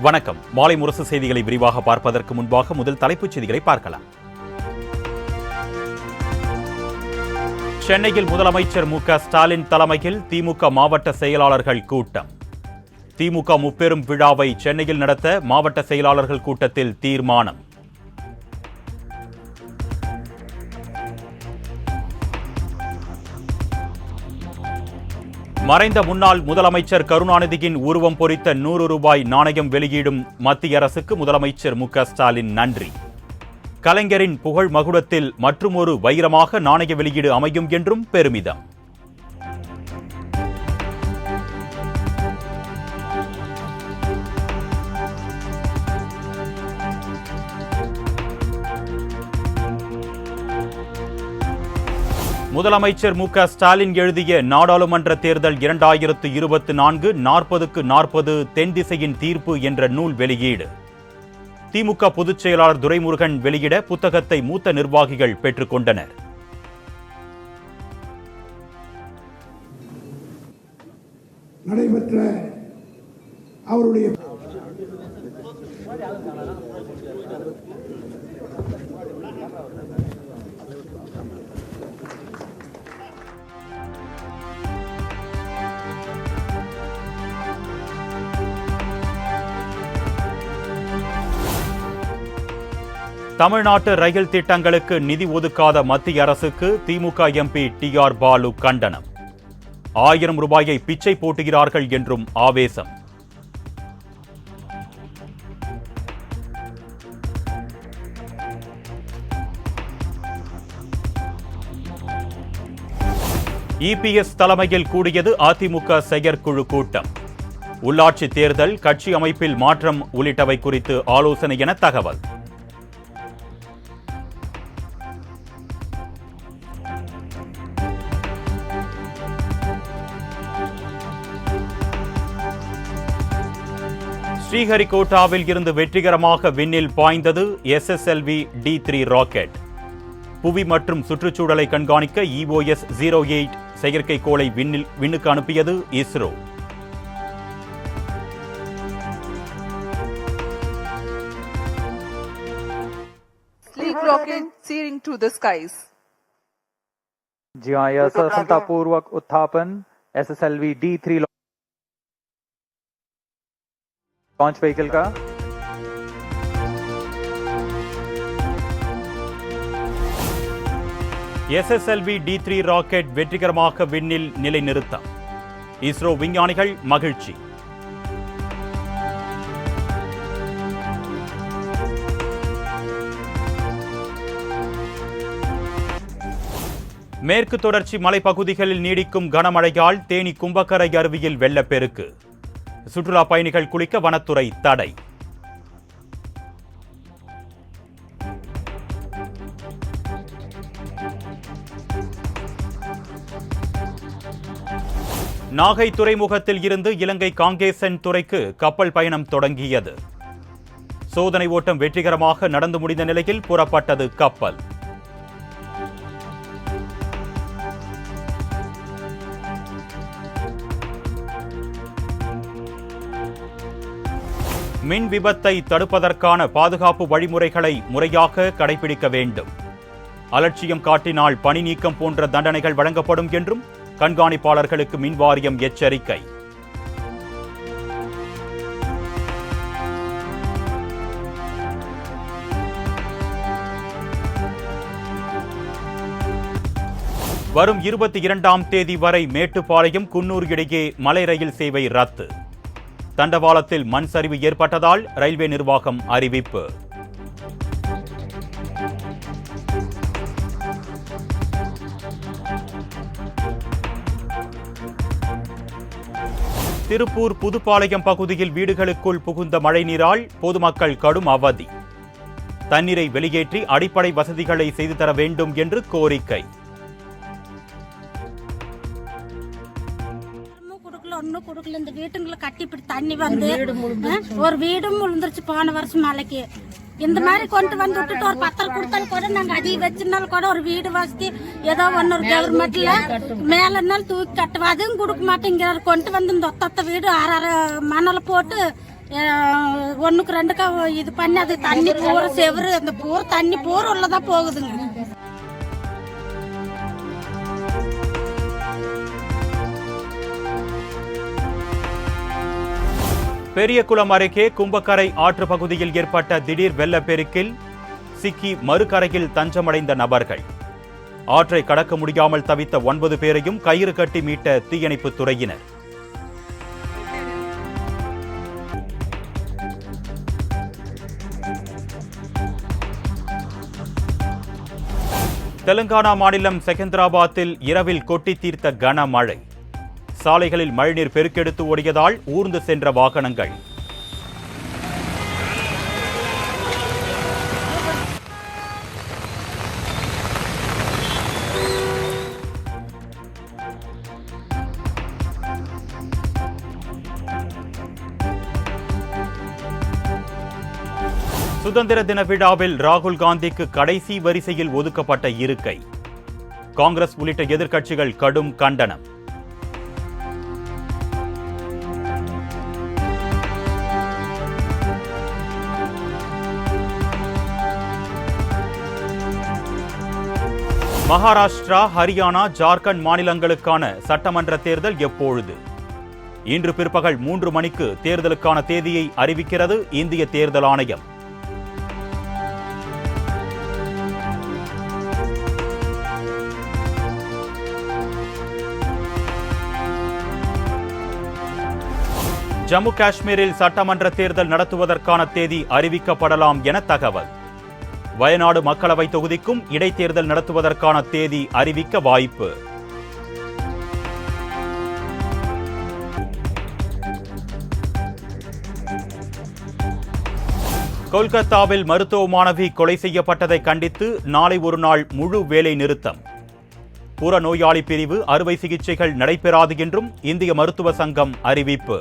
வணக்கம். மாலை முரசு செய்திகளை விரிவாக பார்ப்பதற்கு முன்பாக முதல் தலைப்புச் செய்திகளை பார்க்கலாம். சென்னையில் முதலமைச்சர் மு.க.ஸ்டாலின் தலைமையில் திமுக மாவட்ட செயலாளர்கள் கூட்டம். திமுக முப்பெரும் விழாவை சென்னையில் நடத்த மாவட்ட செயலாளர்கள் கூட்டத்தில் தீர்மானம். மறைந்த முன்னாள் முதலமைச்சர் கருணாநிதியின் உருவம் பொறித்த 100 ரூபாய் நாணயம் வெளியிடும் மத்திய அரசுக்கு முதலமைச்சர் மு.க.ஸ்டாலின் நன்றி. கலைஞரின் புகழ் மகுடத்தில் மற்றுமொரு வைரமாக நாணய வெளியீடு அமையும் என்றும் பெருமிதம். முதலமைச்சர் மு.க.ஸ்டாலின் எழுதிய நாடாளுமன்ற தேர்தல் 2024 40க்கு 40 தென் திசையின் தீர்ப்பு என்ற நூல் வெளியீடு. திமுக பொதுச் செயலாளர் துரைமுருகன் வெளியிட புத்தகத்தை மூத்த நிர்வாகிகள் பெற்றுக் கொண்டனர். நடைபெற்ற அவருடைய தமிழ்நாட்டு ரயில் திட்டங்களுக்கு நிதி ஒதுக்காத மத்திய அரசுக்கு திமுக எம்பி டி.ஆர். பாலு கண்டனம். 1000 ரூபாயை பிச்சை போட்டுகிறார்கள் என்றும் ஆவேசம். இபிஎஸ் தலைமையில் கூடியது அதிமுக செயற்குழு கூட்டம். உள்ளாட்சி தேர்தல், கட்சி அமைப்பில் மாற்றம் உள்ளிட்டவை குறித்து ஆலோசனை என தகவல். ஸ்ரீஹரிகோட்டாவில் இருந்து வெற்றிகரமாக விண்ணில் பாய்ந்தது SSLV D3 ராக்கெட். புவி மற்றும் சுற்றுச்சூழலை கண்காணிக்க EOS-08 செயற்கைக்கோளை விண்ணுக்கு அனுப்பியது ISRO. Sleek rocket soaring through the skies. जी हाँ, यह सफलतापूर्वक उत्थापन SSLV D3 लॉन्च व्हीकल का SSLV D3 ராக்கெட் வெற்றிகரமாக விண்ணில் நிலைநிறுத்தம். இஸ்ரோ விஞ்ஞானிகள் மகிழ்ச்சி. மேற்கு தொடர்ச்சி மலைப்பகுதிகளில் நீடிக்கும் கனமழையால் தேனி கும்பக்கரை அருவியில் வெள்ளப்பெருக்கு. சுற்றுலா பயணிகள் குளிக்க வனத்துறை தடை. நாகை துறைமுகத்தில் இருந்து இலங்கை காங்கேசன் துறைக்கு கப்பல் பயணம் தொடங்கியது. சோதனை ஓட்டம் வெற்றிகரமாக நடந்து முடிந்த நிலையில் புறப்பட்டது கப்பல். மின் விபத்தை தடுப்பதற்கான பாதுகாப்பு வழிமுறைகளை முறையாக கடைபிடிக்க வேண்டும். அலட்சியம் காட்டினால் பணி நீக்கம் போன்ற தண்டனைகள் வழங்கப்படும் என்றும் கண்காணிப்பாளர்களுக்கு மின் வாரியம் எச்சரிக்கை. வரும் 22ஆம் தேதி வரை மேட்டுப்பாளையம் குன்னூர் இடையே மலை ரயில் சேவை ரத்து. தண்டவாளத்தில் மண் சரிவு ஏற்பட்டதால் ரயில்வே நிர்வாகம் அறிவிப்பு. திருப்பூர் புதுப்பாளையம் பகுதியில் வீடுகளுக்குள் புகுந்த மழைநீரால் பொதுமக்கள் கடும் அவதி. தண்ணீரை வெளியேற்றி அடிப்படை வசதிகளை செய்து தர வேண்டும் என்று கோரிக்கை. ஒன்னும் கொடுக்கல. இந்த வீட்டுங்களை கட்டி இப்படி தண்ணி வந்து ஒரு வீடும் விழுந்துருச்சு போன வருஷம் மழைக்கு. இந்த மாதிரி கொண்டு வந்து விட்டுட்டு ஒரு பத்திரம் கொடுத்தாலும் கூட நாங்க அதிக வச்சிருந்தாலும் கூட ஒரு வீடு வசதி ஏதோ ஒன்னு ஒரு கவர்மெண்ட்ல மேல தூக்கி கட்டுவோம். அதுவும் கொடுக்க மாட்டேங்கிறாரு. கொண்டு வந்து இந்த ஒத்த வீடு 6 மணல போட்டு ஒண்ணுக்கு ரெண்டுக்கா இது பண்ணி அது தண்ணி பூரா செவரு அந்த பூரா தண்ணி பூரா உள்ளதான் போகுதுங்க. பெரியகுளம் அருகே கும்பக்கரை ஆற்று பகுதியில் ஏற்பட்ட திடீர் வெள்ளப்பெருக்கில் சிக்கி மறுகரையில் தஞ்சமடைந்த நபர்கள். ஆற்றை கடக்க முடியாமல் தவித்த 9 பேரையும் கயிறு கட்டி மீட்ட தீயணைப்புத் துறையினர். தெலுங்கானா மாநிலம் செகந்திராபாத்தில் இரவில் கொட்டி தீர்த்த கனமழை. சாலைகளில் மழைநீர் பெருக்கெடுத்து ஓடியதால் ஊர்ந்து சென்ற வாகனங்கள். சுதந்திர தின விழாவில் ராகுல் காந்திக்கு கடைசி வரிசையில் ஒதுக்கப்பட்ட இருக்கை. காங்கிரஸ் உள்ளிட்ட எதிர்க்கட்சிகள் கடும் கண்டனம். மகாராஷ்டிரா, ஹரியானா, ஜார்க்கண்ட் மாநிலங்களுக்கான சட்டமன்ற தேர்தல் எப்பொழுது? இன்று பிற்பகல் 3 மணிக்கு தேர்தலுக்கான தேதியை அறிவிக்கிறது இந்திய தேர்தல் ஆணையம். ஜம்மு காஷ்மீரில் சட்டமன்ற தேர்தல் நடத்துவதற்கான தேதி அறிவிக்கப்படலாம் என தகவல். வயநாடு மக்களவை தொகுதிக்கும் இடைத்தேர்தல் நடத்துவதற்கான தேதி அறிவிக்க வாய்ப்பு. கொல்கத்தாவில் மருத்துவ மாணவி கொலை செய்யப்பட்டதை கண்டித்து நாளை ஒரு நாள் முழு வேலை நிறுத்தம். புறநோயாளி பிரிவு அறுவை சிகிச்சைகள் நடைபெறாது என்றும் இந்திய மருத்துவ சங்கம் அறிவிப்பு.